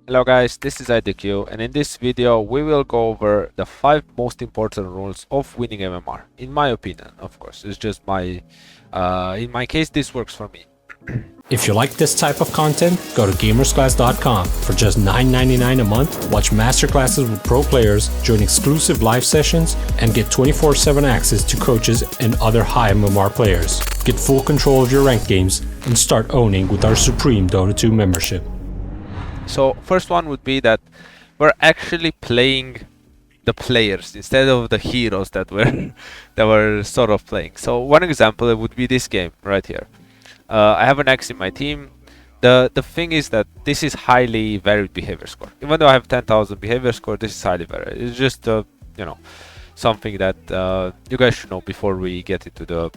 Hello guys, this is IDQ, and in this video we will go over the 5 most important rules of winning MMR. In my opinion, of course, it's just my in my case this works for me. If you like this type of content, go to gamersclass.com. For just $9.99 a month, watch masterclasses with pro players, join exclusive live sessions, and get 24/7 access to coaches and other high MMR players. Get full control of your ranked games and start owning with our Supreme Dota 2 membership. So first one would be that we're actually playing the players instead of the heroes that were sort of playing. So one example would be this game right here. I have an X in my team. The thing is that this is highly varied behavior score. Even though I have 10,000 behavior score, this is highly varied. It's just something that you guys should know before we get into the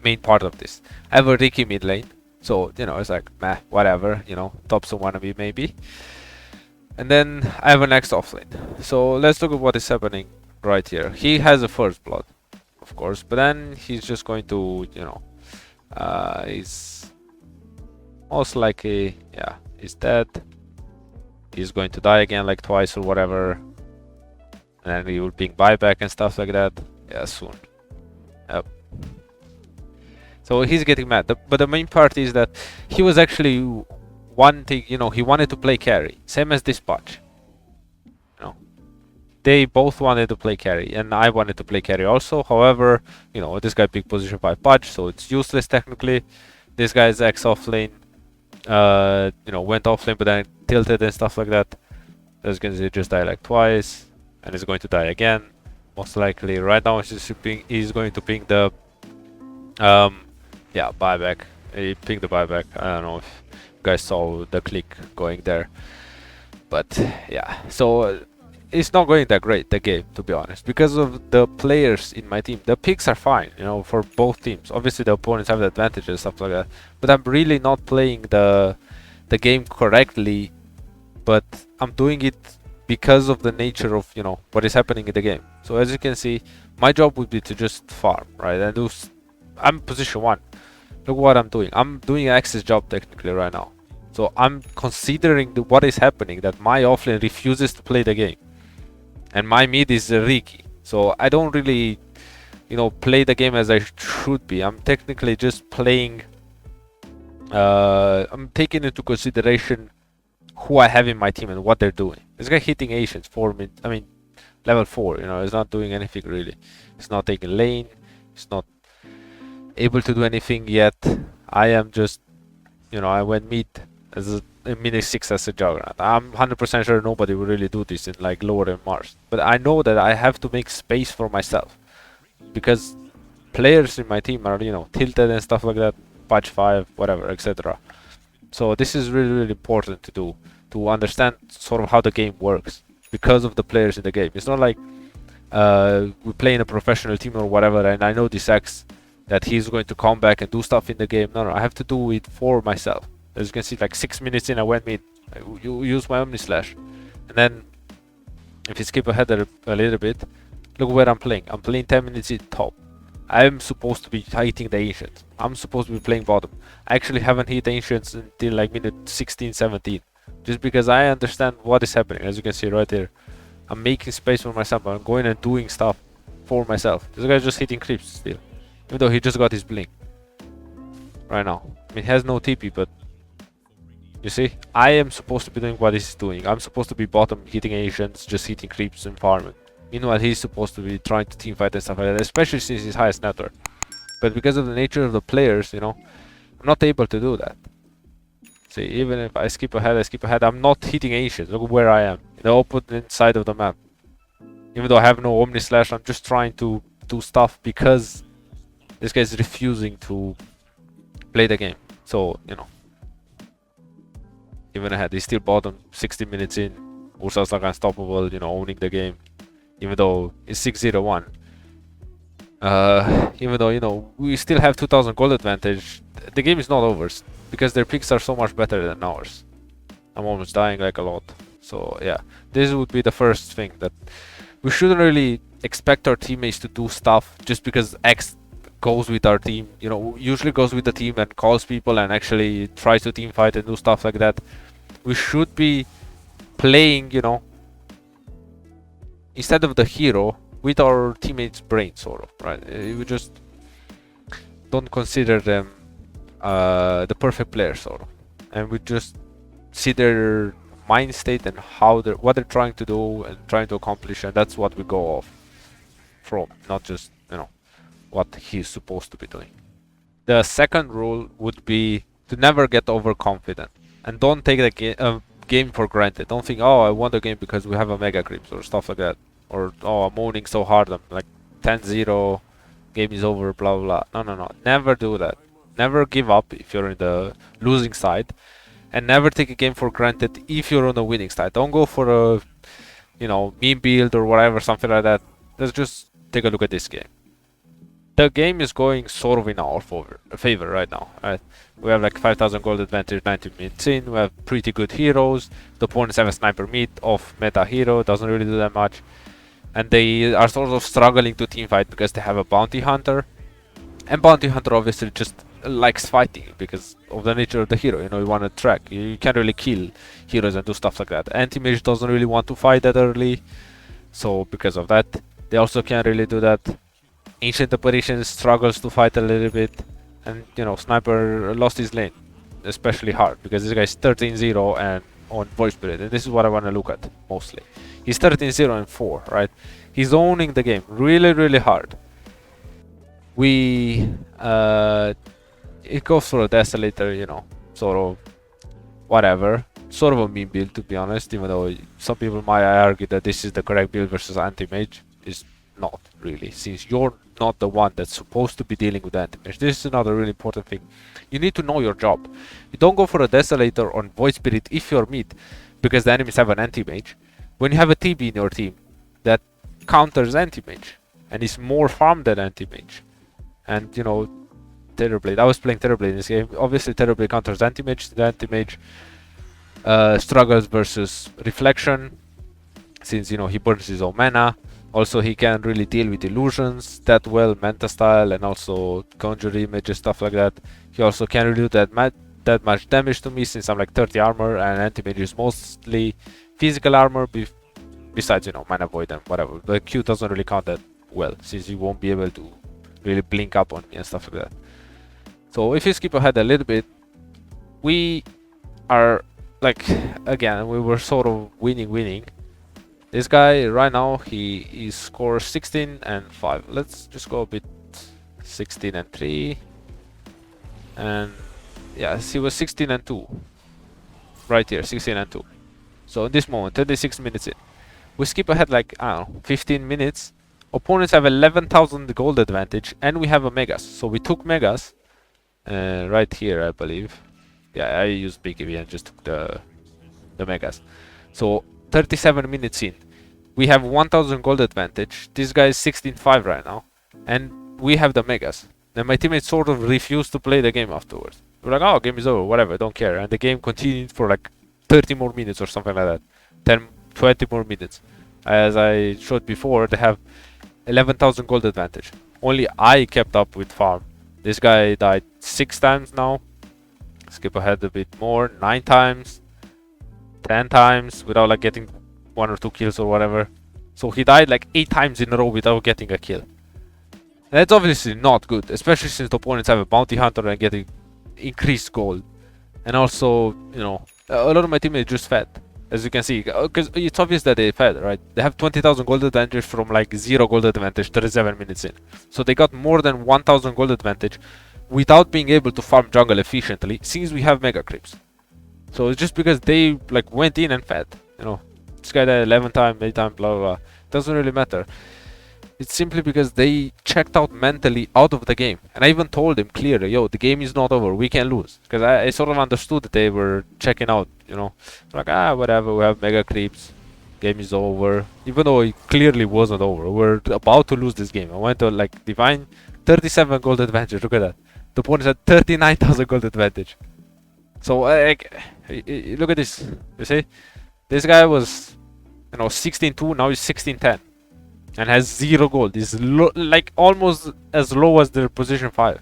main part of this. I have a Ricky mid lane, so it's like meh, whatever. Top some wannabe maybe. And then I have an X off lane. So let's look at what is happening right here. He has a first blood, of course, but then he's just going to he's most likely, yeah, he's dead. He's going to die again like twice or whatever. And then he will ping buyback and stuff like that. Yeah, soon. Yep. So he's getting mad. But the main part is that he was actually wanting, he wanted to play carry. Same as this patch. They both wanted to play carry, and I wanted to play carry also. However, this guy picked position 5 patch, so it's useless technically. This guy's X off lane, went off lane, but then tilted and stuff like that. As you can see, just died like twice, and he's going to die again, most likely. Right now, he's going to ping the, buyback. He pinged the buyback. I don't know if you guys saw the click going there, but yeah. So it's not going that great, the game, to be honest, because of the players in my team. The picks are fine, for both teams. Obviously, the opponents have the advantage and stuff like that, but I'm really not playing the game correctly. But I'm doing it because of the nature of what is happening in the game. So as you can see, my job would be to just farm, right? And I'm position 1. Look what I'm doing. I'm doing an access job technically right now. So I'm considering what is happening, that my offlane refuses to play the game. And my mid is Ricky, so I don't really, play the game as I should be. I'm technically just playing. I'm taking into consideration who I have in my team and what they're doing. This guy hitting Asians 4 mid. I mean, level 4. He's not doing anything really. He's not taking lane. He's not able to do anything yet. I am just, I went mid as a mid 6 as a juggernaut. I'm 100% sure nobody will really do this in like lower MMRs. But I know that I have to make space for myself, because players in my team are, tilted and stuff like that, patch 5, whatever, etc. So this is really, really important to do, to understand sort of how the game works because of the players in the game. It's not like we play in a professional team or whatever, and I know this X that he's going to come back and do stuff in the game. No, I have to do it for myself. As you can see, like 6 minutes in, I went mid. You use my Omni Slash, and then if you skip ahead a little bit, look where I'm playing. I'm playing 10 minutes in top. I'm supposed to be hitting the Ancients. I'm supposed to be playing bottom. I actually haven't hit Ancients until like minute 16, 17, just because I understand what is happening. As you can see right there, I'm making space for myself. I'm going and doing stuff for myself. This guy's just hitting creeps still, even though he just got his blink right now. I mean, he has no TP, but you see, I am supposed to be doing what he's doing. I'm supposed to be bottom, hitting Asians, just hitting creeps and farming. Meanwhile, he's supposed to be trying to teamfight and stuff like that, especially since he's highest net worth. But because of the nature of the players, I'm not able to do that. See, even if I skip ahead, I'm not hitting Asians. Look where I am, in the opposite side of the map. Even though I have no Omni Slash, I'm just trying to do stuff because this guy's refusing to play the game. So, even ahead, he's still bottom 60 minutes in. Ursa's like unstoppable, owning the game. Even though it's 6-0-1. Even though, we still have 2000 gold advantage, the game is not over, because their picks are so much better than ours. I'm almost dying like a lot. So yeah, this would be the first thing, that we shouldn't really expect our teammates to do stuff just because X goes with our team, usually goes with the team and calls people and actually tries to team fight and do stuff like that. We should be playing, you know, instead of the hero, with our teammates' brain, sort of, right? We just don't consider them the perfect player, sort of, and we just see their mind state and what they're trying to do and trying to accomplish, and that's what we go off from, not just, you know, what he's supposed to be doing. The second rule would be to never get overconfident, and don't take the game for granted. Don't think, oh, I won the game because we have a mega creeps or stuff like that, or oh, I'm owning so hard, I'm like 10-0, game is over, blah blah blah. No, never do that. Never give up if you're in the losing side, and never take a game for granted if you're on the winning side. Don't go for a, you know, meme build or whatever, something like that. Let's just take a look at this game. The game is going sort of in our favor right now. Right? We have like 5,000 gold advantage, 90 minutes in. We have pretty good heroes. The opponents have a sniper mid off meta hero, doesn't really do that much. And they are sort of struggling to teamfight because they have a bounty hunter. And bounty hunter obviously just likes fighting because of the nature of the hero. You know, you want to track. You can't really kill heroes and do stuff like that. Anti-mage doesn't really want to fight that early. So because of that, they also can't really do that. Ancient Apparition struggles to fight a little bit, and you know, Sniper lost his lane, especially hard because this guy's 13-0 and on Voice Spirit, and this is what I want to look at mostly. He's 13-0 and 4, right? He's owning the game really hard. It goes for a Desolator, you know, sort of whatever, sort of a meme build to be honest, even though some people might argue that this is the correct build versus anti-mage. It's not really, since you're not the one that's supposed to be dealing with anti-mage. This is another really important thing. You need to know your job. You don't go for a Desolator on Void Spirit if you're mid, because the enemies have an anti-mage. When you have a TB in your team that counters anti-mage and is more farm than anti-mage, and you know, Terrorblade, I was playing Terrorblade in this game. Obviously Terrorblade counters anti-mage. The anti-mage struggles versus Reflection, since you know he burns his own mana. Also, he can't really deal with illusions that well, Manta style, and also conjure images, stuff like that. He also can't really do that much damage to me, since I'm like 30 armor, and anti-mage is mostly physical armor, besides, you know, mana void and whatever. The Q doesn't really count that well, since you won't be able to really blink up on me and stuff like that. So if you skip ahead a little bit, we are like, again, we were sort of winning. This guy right now, he scores 16 and 5. Let's just go a bit 16 and 3. And yes, he was 16 and 2. Right here, 16 and 2. So in this moment, 36 minutes in. We skip ahead like, I don't know, 15 minutes. Opponents have 11,000 gold advantage, and we have a Megas. So we took Megas right here, I believe. Yeah, I used Big EV and just took the Megas. So 37 minutes in, we have 1000 gold advantage. This guy is 16-5 right now, and we have the Megas. Then my teammates sort of refused to play the game afterwards. We're like, oh, game is over, whatever, don't care. And the game continued for like 30 more minutes or something like that. 10, 20 more minutes. As I showed before, they have 11,000 gold advantage. Only I kept up with farm. This guy died 6 times now. Skip ahead a bit more, 9 times. 10 times without like getting 1 or 2 kills or whatever. So he died like 8 times in a row without getting a kill. And that's obviously not good, especially since the opponents have a bounty hunter and getting increased gold. And also, you know, a lot of my teammates just fed, as you can see, because it's obvious that they fed, right? They have 20,000 gold advantage from like 0 gold advantage 37 minutes in. So they got more than 1,000 gold advantage without being able to farm jungle efficiently, since we have mega creeps. So it's just because they like went in and fed, you know. This guy died 11 times, 8 times, blah blah blah. Doesn't really matter. It's simply because they checked out mentally out of the game. And I even told him clearly, yo, the game is not over, we can lose. Because I sort of understood that they were checking out, you know. Like, whatever, we have mega creeps, game is over. Even though it clearly wasn't over. We're about to lose this game. I went to like divine 37 gold advantage, look at that. The opponents had 39,000 gold advantage. So look at this, you see? This guy was, you know, 16-2, now he's 16-10. And has 0 gold. He's like almost as low as their position 5.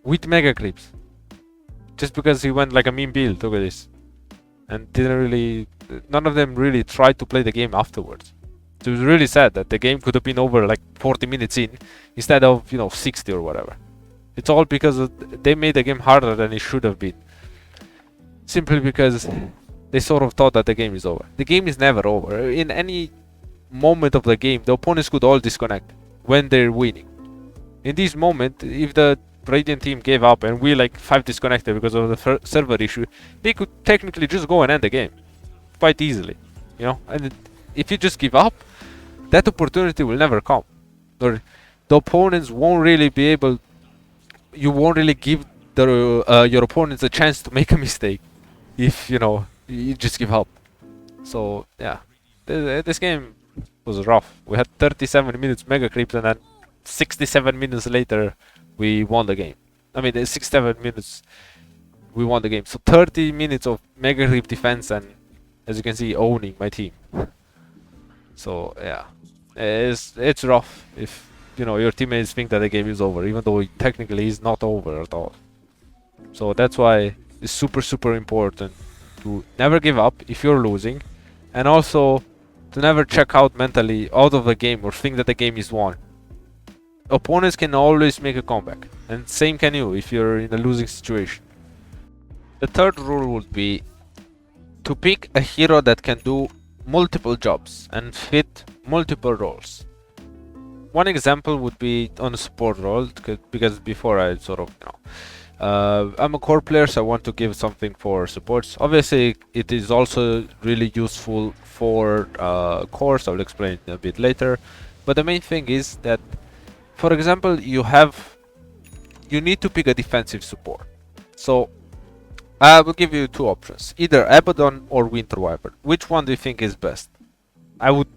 With mega creeps. Just because he went like a meme build, look at this. and none of them really tried to play the game afterwards. So it was really sad that the game could have been over like 40 minutes in instead of 60 or whatever. It's all because they made the game harder than it should have been, simply because they sort of thought that the game is over. The game is never over. In any moment of the game, the opponents could all disconnect when they're winning. In this moment, if the Radiant team gave up and we like 5 disconnected because of the server issue, they could technically just go and end the game quite easily, and if you just give up, that opportunity will never come, or the opponents won't really be able. You won't really give your opponents a chance to make a mistake if you just give up. So yeah, this game was rough. We had 37 minutes mega creeps, and then 67 minutes later we won the game. I mean, 67 minutes we won the game. So 30 minutes of mega creep defense, and as you can see, owning my team. So yeah, it's rough if your teammates think that the game is over, even though it technically is not over at all. So that's why it's super important to never give up if you're losing, and also to never check out mentally out of the game or think that the game is won. Opponents can always make a comeback, and same can you if you're in a losing situation. The third rule would be to pick a hero that can do multiple jobs and fit multiple roles. One example would be on a support role, because before I sort of, I'm a core player, so I want to give something for supports. Obviously, it is also really useful for cores. I'll explain a bit later. But the main thing is that, for example, you need to pick a defensive support. So I will give you 2 options, either Abaddon or Winter Wyvern. Which one do you think is best? I would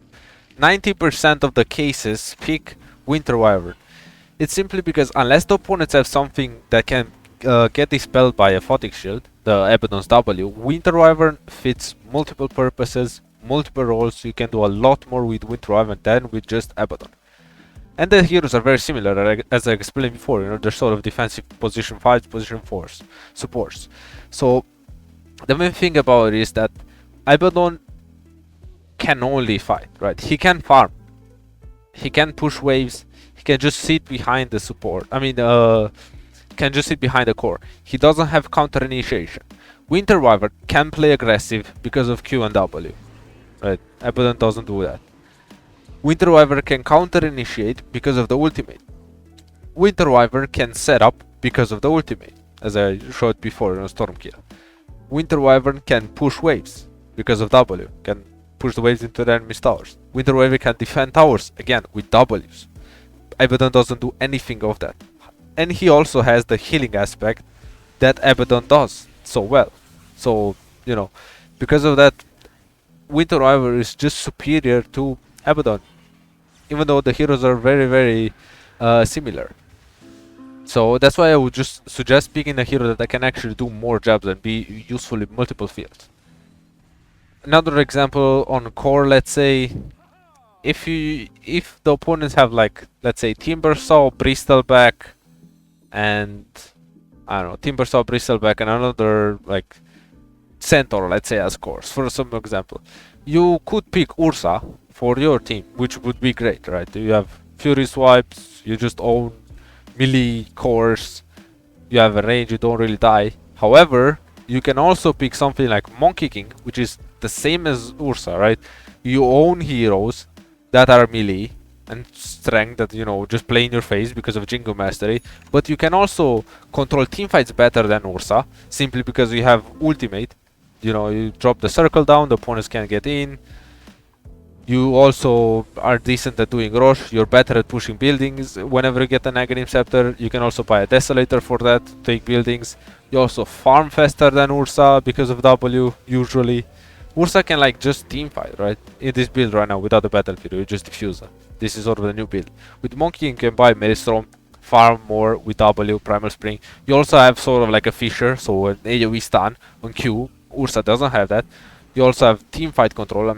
90% of the cases pick Winter Wyvern. It's simply because unless the opponents have something that can get dispelled by a Photic Shield, the Abaddon's W, Winter Wyvern fits multiple purposes, multiple roles. You can do a lot more with Winter Wyvern than with just Abaddon. And the heroes are very similar, as I explained before. They're sort of defensive position 5, position 4s, supports. So the main thing about it is that Abaddon can only fight, right? He can farm, he can push waves, he can just sit behind the support. Can just sit behind the core. He doesn't have counter initiation. Winter Wyvern can play aggressive because of Q and W, right? Abaddon doesn't do that. Winter Wyvern can counter initiate because of the ultimate. Winter Wyvern can set up because of the ultimate, as I showed before in Stormkill. Winter Wyvern can push waves because of W, can push the waves into the enemy's towers. Winter Wyvern can defend towers, again, with Ws. Abaddon doesn't do anything of that. And he also has the healing aspect that Abaddon does so well. So, because of that, Winter Wyvern is just superior to Abaddon, even though the heroes are very similar. So that's why I would just suggest picking a hero that can actually do more jobs and be useful in multiple fields. Another example on core, let's say, if the opponents have, like, let's say Timbersaw, Bristleback, and I don't know, Timbersaw, Bristleback, and another like Centaur, let's say, as cores, for some example, you could pick Ursa for your team, which would be great, right? You have Fury swipes, you just own melee cores, you have a range, you don't really die. However, you can also pick something like Monkey King, which is the same as Ursa, right? You own heroes that are melee and strength that, just play in your face because of Jingo Mastery, but you can also control teamfights better than Ursa, simply because you have ultimate. You drop the circle down, the opponents can't get in. You also are decent at doing rush, you're better at pushing buildings. Whenever you get an Aghanim Scepter, you can also buy a Desolator for that, to take buildings. You also farm faster than Ursa because of W, usually. Ursa can just teamfight, right? In this build right now, without the battlefield, you just diffuse her. This is sort of the new build. With Monkey, you can buy Maelstrom, farm more with W, Primal Spring. You also have sort of like a Fisher, so an AoE stun on Q. Ursa doesn't have that. You also have teamfight control,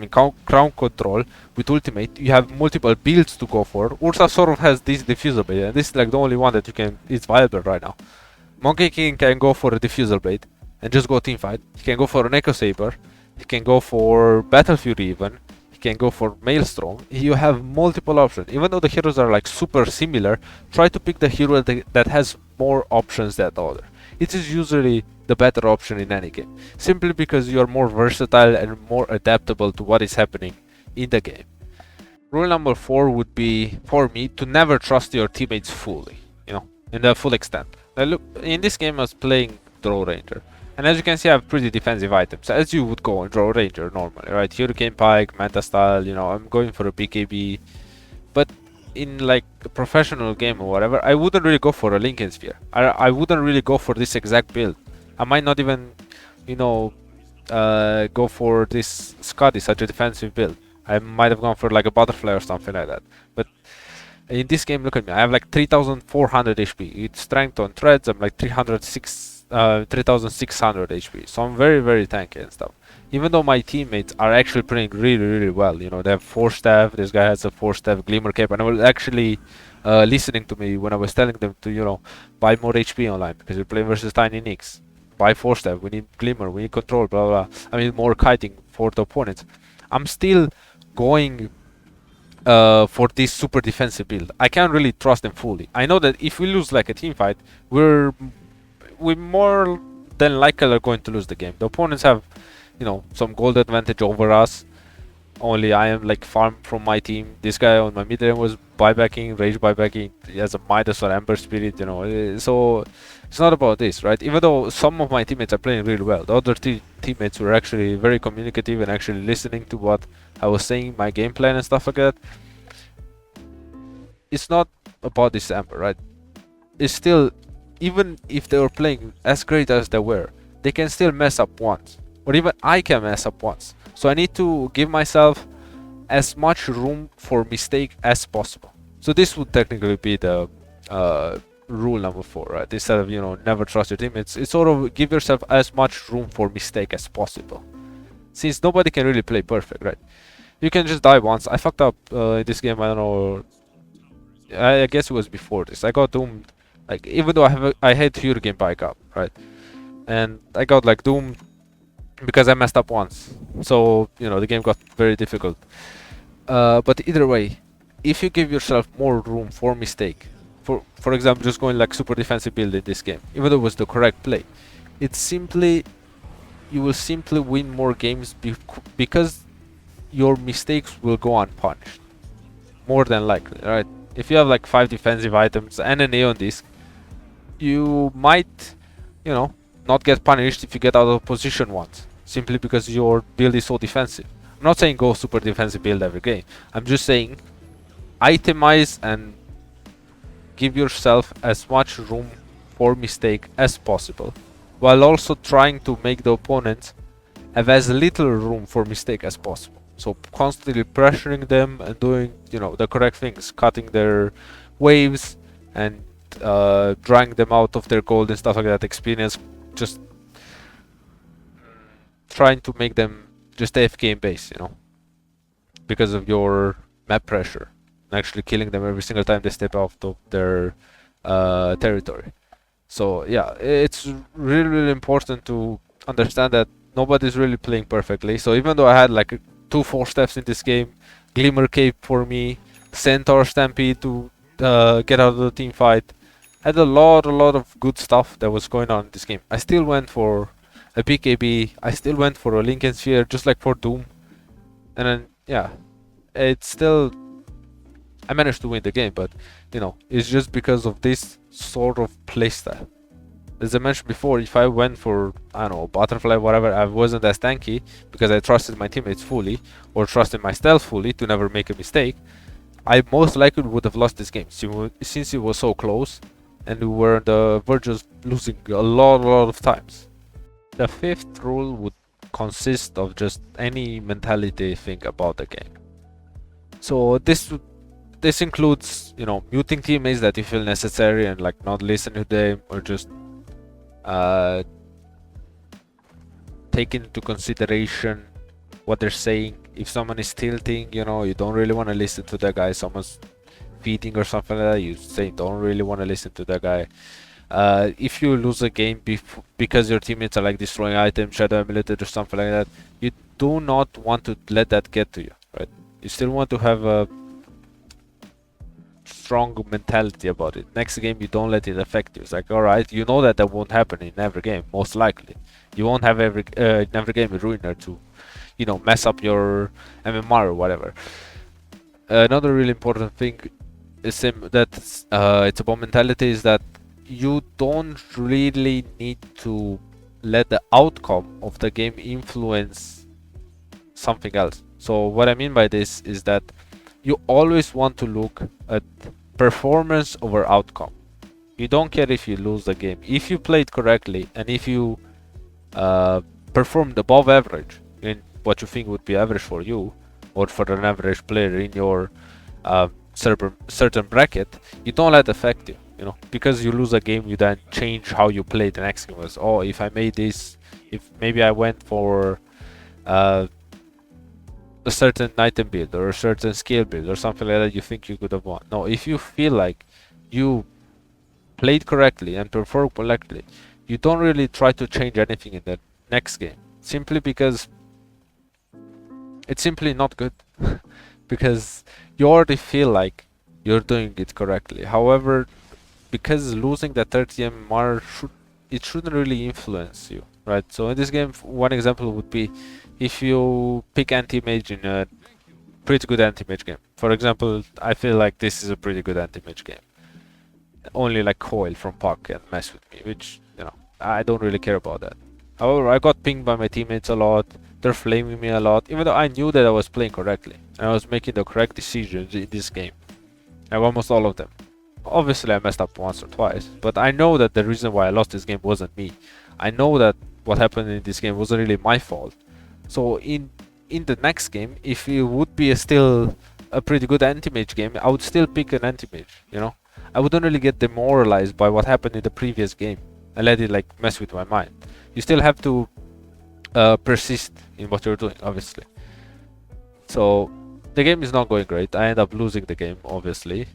crown control with ultimate. You have multiple builds to go for. Ursa sort of has this diffusal blade, and this is like the only one that is viable right now. Monkey King can go for a diffusal blade, and just go team fight. He can go for an Echo Saber. He can go for Battle Fury even. He can go for Maelstrom. You have multiple options. Even though the heroes are like super similar, try to pick the hero that has more options than the other. It is usually the better option in any game, simply because you are more versatile and more adaptable to what is happening in the game. Rule number 4 would be, for me, to never trust your teammates fully, in the full extent. Now look, in this game I was playing Draw Ranger, and as you can see I have pretty defensive items, as you would go on Draw Ranger normally, right? Hurricane Pike, Manta Style, I'm going for a BKB, but in like a professional game or whatever, I wouldn't really go for a Lincoln Sphere. I wouldn't really go for this exact build. I might not even, go for this Scotty, such a defensive build. I might have gone for like a Butterfly or something like that. But in this game, look at me. I have like 3,400 HP. It's strength on threads. I'm like 3,600 HP. So I'm very, very tanky and stuff. Even though my teammates are actually playing really, really well. They have 4-staff. This guy has a 4-staff Glimmer Cape. And I was actually listening to me when I was telling them to, buy more HP online. Because we play versus Tiny Nix. Buy 4-staff. We need Glimmer. We need Control. Blah, blah, blah. I mean, more kiting for the opponents. I'm still going for this super defensive build. I can't really trust them fully. I know that if we lose like a team fight, we more than likely are going to lose the game. The opponents have, some gold advantage over us. Only I am like farm from my team. This guy on my mid lane was buybacking, rage buybacking. He has a Midas or Ember Spirit, So it's not about this, right? Even though some of my teammates are playing really well, the other teammates were actually very communicative and actually listening to what I was saying, my game plan and stuff like that. It's not about this Ember, right? It's still, even if they were playing as great as they were, they can still mess up once. Or even I can mess up once. So I need to give myself as much room for mistake as possible. So this would technically be the rule number 4, right? Instead of, never trust your teammates, it's sort of give yourself as much room for mistake as possible. Since nobody can really play perfect, right? You can just die once. I fucked up in this game, I don't know. I guess it was before this. I got doomed. Like, even though I had Hurricane Pike up, right? And I got like doomed because I messed up once. So, the game got very difficult. But either way, if you give yourself more room for mistake, for example, just going like super defensive build in this game, even though it was the correct play, you will simply win more games because your mistakes will go unpunished. More than likely, right? If you have like 5 defensive items and an Aeon Disc, you might, not get punished if you get out of position once, simply because your build is so defensive. I'm not saying go super defensive build every game. I'm just saying itemize and give yourself as much room for mistake as possible, while also trying to make the opponent have as little room for mistake as possible. So constantly pressuring them and doing, the correct things, cutting their waves and drawing them out of their gold and stuff like that. Experience, just trying to make them just AFK in base, because of your map pressure, and actually killing them every single time they step out of their territory. So yeah, it's really, really important to understand that nobody's really playing perfectly. So even though I had like 2 4-steps in this game, Glimmer Cape for me, Centaur Stampede to get out of the team fight, had a lot of good stuff that was going on in this game. I still went for a BKB, I still went for a Lincoln Sphere, just like for Doom. And then, yeah, it's still, I managed to win the game, but, it's just because of this sort of playstyle. As I mentioned before, if I went for, I don't know, Butterfly, whatever, I wasn't as tanky because I trusted my teammates fully, or trusted my stealth fully to never make a mistake, I most likely would have lost this game, since it was so close, and we were on the verge of losing a lot of times. The 5th rule would consist of just any mentality thing about the game. So this includes, muting teammates that you feel necessary and like not listening to them, or just take into consideration what they're saying. If someone is tilting, you don't really want to listen to that guy. Someone's feeding or something like that, you say don't really want to listen to that guy. if you lose a game because your teammates are like destroying items, shadow emulated or something like that, you do not want to let that get to you, right? You still want to have a strong mentality about it. Next game, you don't let it affect you. It's like, alright, you know that won't happen in every game, most likely. You won't have in every game a ruiner to, you know, mess up your MMR or whatever. Another really important thing is that it's about mentality is that you don't really need to let the outcome of the game influence something else. So what I mean by this is that you always want to look at performance over outcome. You don't care if you lose the game. If you played correctly and if you performed above average in what you think would be average for you or for an average player in your certain bracket, you don't let it affect you. You know, because you lose a game, you then change how you play the next game. Was, oh, if I made this, if maybe I went for a certain item build or a certain skill build or something like that, you think you could have won. No, if you feel like you played correctly and performed correctly, you don't really try to change anything in the next game, simply because it's simply not good. Because you already feel like you're doing it correctly. However, because losing that 30 MMR shouldn't really influence you, right? So in this game, one example would be if you pick anti-mage in a pretty good anti-mage game. For example, I feel like this is a pretty good anti-mage game. Only like Coil from Puck can mess with me, which, you know, I don't really care about that. However, I got pinged by my teammates a lot. They're flaming me a lot, even though I knew that I was playing correctly and I was making the correct decisions in this game. I won almost all of them. Obviously, I messed up once or twice, but I know that the reason why I lost this game wasn't me. I know that what happened in this game wasn't really my fault. So in the next game, if it would be still a pretty good anti-mage game, I would still pick an anti-mage, you know? I wouldn't really get demoralized by what happened in the previous game and let it like mess with my mind. You still have to persist in what you're doing, obviously. So the game is not going great. I end up losing the game, obviously.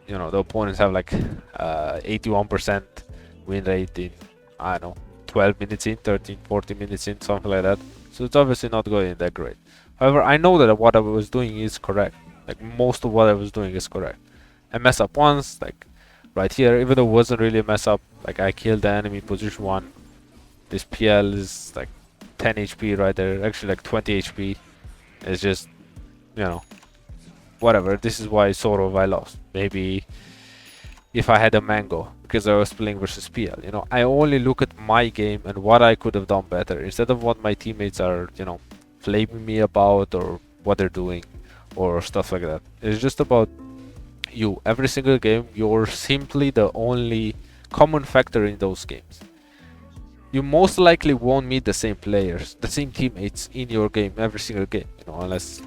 You know, the opponents have like 81% win rate in, I don't know, 12 minutes in, 13, 14 minutes in, something like that. So it's obviously not going that great. However, I know that what I was doing is correct. Like, most of what I was doing is correct. I mess up once, like right here, even though it wasn't really a mess up. Like, I killed the enemy position 1. This PL is like 10 HP right there, actually like 20 HP. It's just, you know, whatever. This is why sort of I lost. Maybe if I had a mango, because I was playing versus PL, you know, I only look at my game and what I could have done better instead of what my teammates are, you know, flaming me about or what they're doing or stuff like that. It's just about you. Every single game, you're simply the only common factor in those games. You most likely won't meet the same players, the same teammates in your game every single game, you know, unless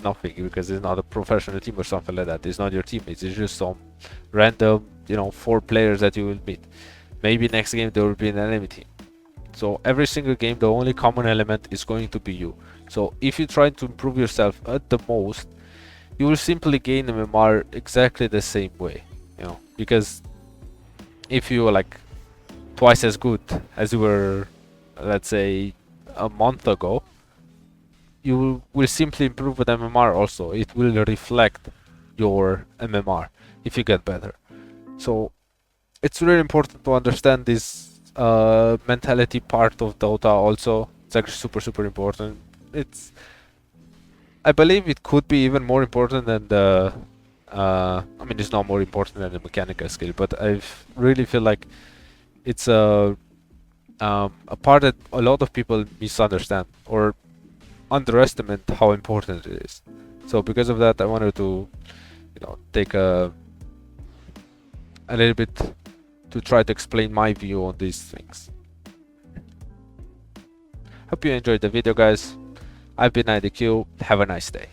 nothing, because it's not a professional team or something like that. It's not your teammates, it's just some random, you know, 4 players that you will meet. Maybe next game there will be an enemy team. So every single game, the only common element is going to be you. So if you try to improve yourself at the most, you will simply gain MMR exactly the same way, you know, because if you are like twice as good as you were, let's say, a month ago, you will simply improve with MMR also. It will reflect your MMR if you get better. So it's really important to understand this mentality part of Dota also. It's actually super important. I believe it could be even more important than the I mean, it's not more important than the mechanical skill, but I really feel like it's a part that a lot of people misunderstand or underestimate how important it is. So because of that, I wanted to, you know, take a little bit to try to explain my view on these things. Hope you enjoyed the video, guys. I've been IDQ. Have a nice day.